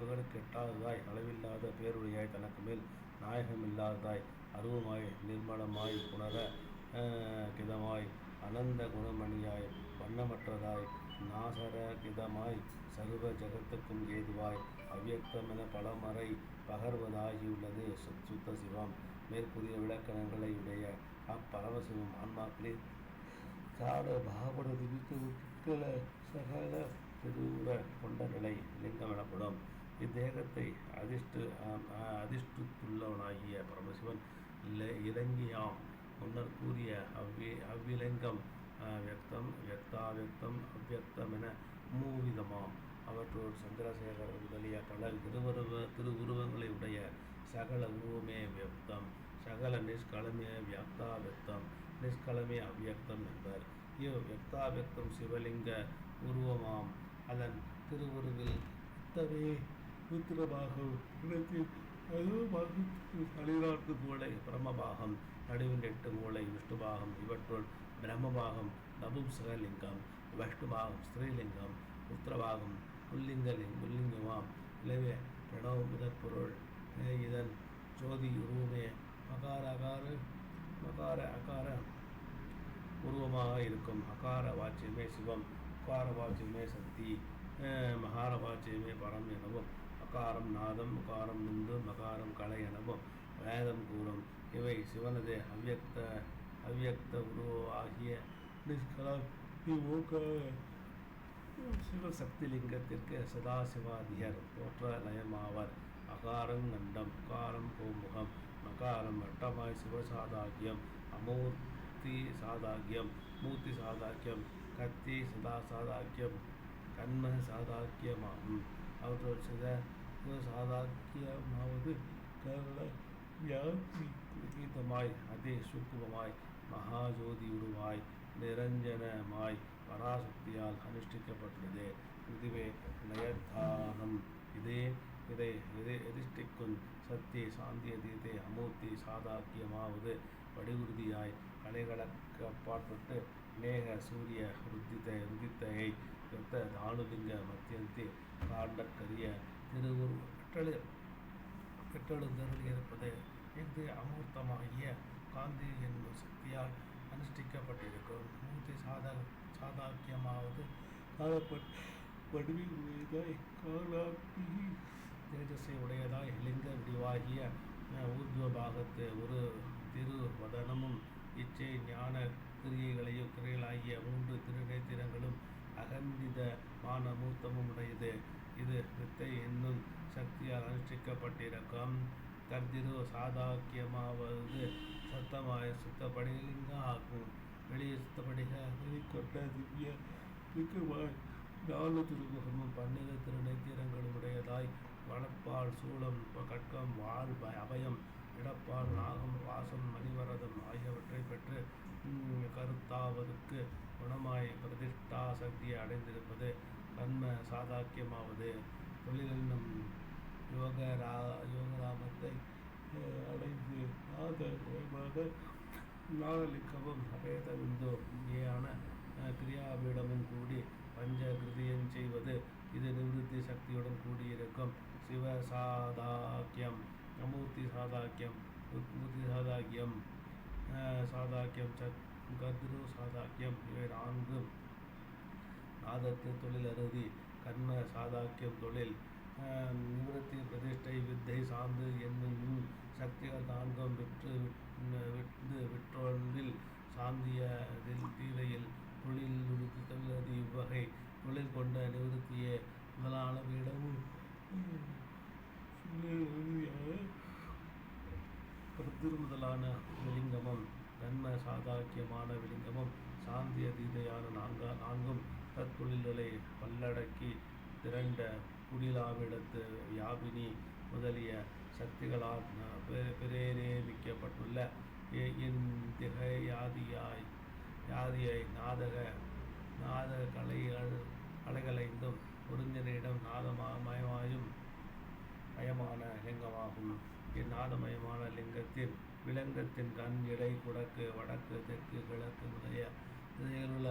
புகழுக்கு எட்டாததாய் அளவில்லாத பேருடையாய் தனக்கு மேல் நாயகமில்லாததாய் அருவமாய் நிர்மலமாய் புனர கிதமாய் அனந்த குணமணியாய் வண்ணமற்றதாய் நாசரகிதமாய் சர்வ ஜகத்துக்கும் ஏதுவாய் அவ்யக்தமென பலமறை பகர்வதாகியுள்ளது சுத்த சிவம். மேற்கூறிய விளக்கணங்களை உடைய அப்பரமசிவம் ஆன்மாக்களில் சாட பாவட திவிக்க சகல திருவுற கொண்ட நிலை லிங்கம் எனப்படும். இத்தேகத்தை அதிஷ்டுத்துள்ளவனாகிய பரமசிவன் இலங்கியாம் முன்னர் கூறிய அவ்விலிங்கம் வியக்தம் வியக்தாவியக்தம் அவ்வியக்தம் என மூவிதமாம். அவற்றோடு சந்திரசேகர் முதலிய பல திருவுருவங்களை உடைய சகல உருவமே வியக்தம், சகல நிஷ்கலமே வியக்தாவியக்தம், நிஷ்கலமே அவ்வியக்தம் என்பர். வியக்தாவியக்தம் சிவலிங்க உருவமாம். அதன் திருவுருவில் இத்தவே உத்திரபாகம் இடத்தில் அழிநாட்டு மூளை பிரம்மபாகம், நடுவின் 8 மூளை விஷ்ணுபாகம். இவற்றுள் பிரம்மபாகம் நபும்சகலிங்கம், விஷ்ணுபாகம் ஸ்ரீலிங்கம், உத்திரபாகம் புல்லிங்கமாம். எனவே பிரணவ முதற் பொருள் இதன் ஜோதி உருவமே மகார அகார உருவமாக இருக்கும். அகார வாச்சியமே சிவம், உகார வாச்சியமே சக்தி, மகார வாச்சியமே பரம் எனவும், அகாரம் நாதம், உகாரம் நுந்து, மகாரம் கலை எனவும் வேதம் கூறும். இவை சிவனது அவ்வியக்த உருவாகிய நிஷ்கலம் சிவசக்திலிங்கத்திற்கு சதாசிவாதியர் தோற்ற லயமாவர். அகாரம் கண்டம், உகாரம் கோமுகம், மகாரம் வட்டமாய் சிவசாதாக்கியம், அமூர்த்தி சாதாக்கியம், மூர்த்தி சாதாக்கியம், கத்தி சதாசாதாக்கியம், கண்ம சாதாக்கியமாகும். அவற்றோடு சிவசாதாக்கியமாவது கருண வியாபிதமாய் அதி சூக்குமமாய் மகாஜோதியுருவாய் நிரஞ்சனமாய் பராசக்தியால் அனுஷ்டிக்கப்பட்டுள்ளது. இதுவே லயத்தானம். இதை எதிஷ்டிக்கும் சக்தி சாந்திய தீதை அமூர்த்தி சாதாக்கியமாவது வடிவுறுதியாய் கலைகளப்பாற்பட்டு மேக சூரிய ருதித்தையை பெற்ற தானுலிங்க மத்தியந்தி காண்டற்கரிய பெற்றெழுந்தருள் இருப்பது. இது அமூர்த்தமாகிய காந்தி என்னும் சக்தியால் அனுஷ்டிக்கப்பட்டிருக்கும். மூர்த்தி சாதாக்கியமாவது வடிவில் உடையதாய் காலாக்கி தேஜஸை உடையதாய் லிங்க வடிவாகிய ஊர்துவபாகத்து ஒரு திருவதனமும் இச்சை ஞான கிரியைகளாகிய 3 திருநேத்திரங்களும் அகந்திதமான மூர்த்தமும் உடையது. இது வித்தை என்னும் சக்தியால் அனுஷ்டிக்கப்பட்டிருக்கும். தர்திரு சாதாக்கியமாவது சத்தமாய சுத்தப்படிலிங்க ஆகும். வெளியே சுத்தப்படிக வெளிக்கொண்ட திவ்ய லிங்கமாய் 4 திருமுகமும் 12 திருநேத்திரங்களும் உடையதாய் வலப்பால் சூலம் கட்கம் வாள் அபயம் இடப்பால் நாகம் பாசம் மணிவரதம் ஆகியவற்றை பெற்று கருத்தாவதற்கு குணமாய் பிரதிஷ்டா சக்தியை அடைந்திருப்பது. கர்ம சாதாக்கியமாவது தொழிலென்னும் யோகராமத்தை அடைந்து நாதலிங்கமும் அபேத விந்தோ ஏயான கிரியாபீடமும் கூடி பஞ்ச கிருதியம் செய்வது. இது நிவிருத்தி சக்தியுடன் கூடியிருக்கும். சிவ சாதாக்கியம், அமூர்த்தி சாதாக்கியம், உத்மூர்த்தி சாதாக்கியம் கர்திரு சாதாக்கியம் இவை 4 நாதத்து தொழில் அறுதி. கர்ம சாதாக்கியம் தொழில் நிவிருத்தி பிரதிஷ்டை வித்தை சார்ந்து என்னும் சக்திகள் 4 விற்றொன்றில் சாந்திய தீதையில் தொழில் இவ்வகை தொழில் கொண்ட நிவிருத்தியே முதலான இடமும் முதலான விலிங்கமும் கர்ம சாதாக்கியமான விலிங்கமும் சாந்திய தீதையான 4ம் தற்தொழில்களை பல்லடக்கி திரண்ட குடிலாவிடத்து வியாபினி முதலிய சக்திகளால் பிரேரேபிக்கப்பட்டுள்ள யாதியை நாத கலைகளைந்தும் ஒருங்கினிடம் நாதமயமான லிங்கமாகும். இந்நாதமயமான லிங்கத்தின் விலங்கத்தின் கண் இடை குடக்கு வடக்கு தெற்கு கிழக்கு முதலிய திசைகளுள்ள